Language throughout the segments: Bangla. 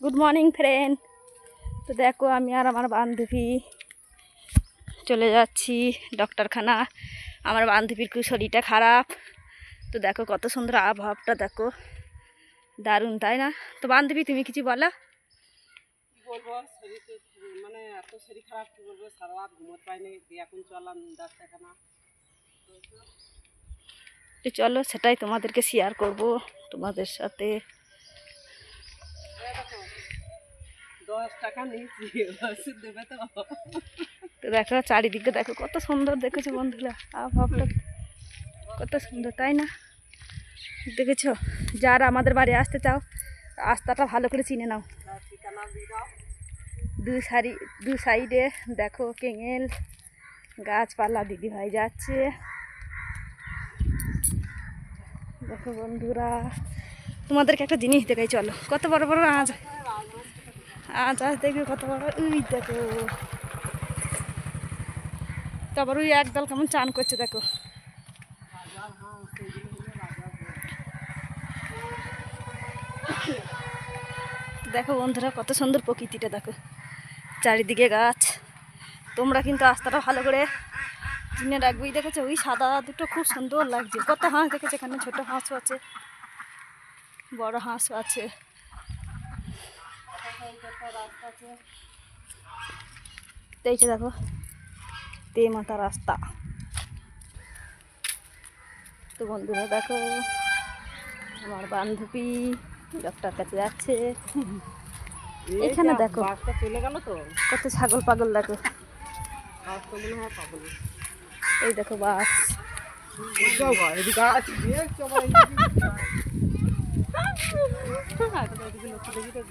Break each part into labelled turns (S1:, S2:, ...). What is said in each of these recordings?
S1: Good morning friend. তো দেখো আমি আর আমার বান্ধবী চলে যাচ্ছি ডক্টরখানা। আমার বান্ধবীর খুব শরীরটা খারাপ। তো দেখো কত সুন্দর আবহাওয়াটা, দেখো দারুণ, তাই না? তো বান্ধবী তুমি কিছু বলো।
S2: কি বলবো, শরীর তো মানে এত শরীর খারাপ, কি বলবো, সারা রাত ঘুমোতে পাইনি। এখন চললাম ডাক্তারখানা।
S1: তো চলো সেটাই তোমাদেরকে শেয়ার করব তোমাদের সাথে।
S2: 10 টাকা নিয়েছি, ওষুধ দেবে তো?
S1: তো দেখো চারিদিকে দেখো কত সুন্দর, দেখেছো বন্ধুরা আবহাওয়াটা কত সুন্দর, তাই না? দেখেছো? যারা আমাদের বাড়ি আসতে চাও রাস্তাটা ভালো করে চিনে নাও।
S2: ঠিকানা দিয়ে দাও।
S1: দু সাইডে দেখো কেঙেল গাছপালা, দিদিভাই যাচ্ছে। দেখো বন্ধুরা, তোমাদেরকে একটা জিনিস দেখাই, চলো। কত বড় বড় আজ আজ দেখবে, কত বড়। উই দেখো, তারপর ওই একদল কেমন চান করছে, দেখো। দেখো বন্ধুরা কত সুন্দর প্রকৃতিটা, দেখো চারিদিকে গাছ। তোমরা কিন্তু রাস্তাটা ভালো করে চিনে রাখবেই। দেখেছো ওই সাদা দুটো খুব সুন্দর লাগছে। কত হাঁস দেখেছো, এখানে ছোট হাঁসও আছে, বড় হাঁসও আছে। এই যে দেখো তে মাথা রাস্তা। তো বন্ধুরা দেখো আমার বান্ধবী ডক্টর কাছে যাচ্ছে। এখানে দেখো
S2: বাসটা চলে গেল তো,
S1: কত ছাগল পাগল, দেখো।
S2: বাসটা মনে হয় পাবো না।
S1: এই দেখো বাস।
S2: এদিকে আছে, দেখছো আমার এদিকে লক্ষ্য দেখি তো,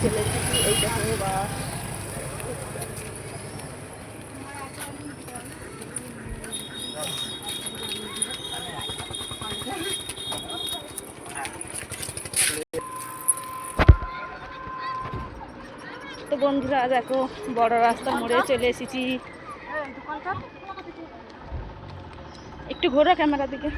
S1: চলে এসেছি, এই দেখো বাস। তো বন্ধুরা দেখো বড় রাস্তার মোড়ে চলে এসেছি। একটু ঘোরো ক্যামেরা দিকে।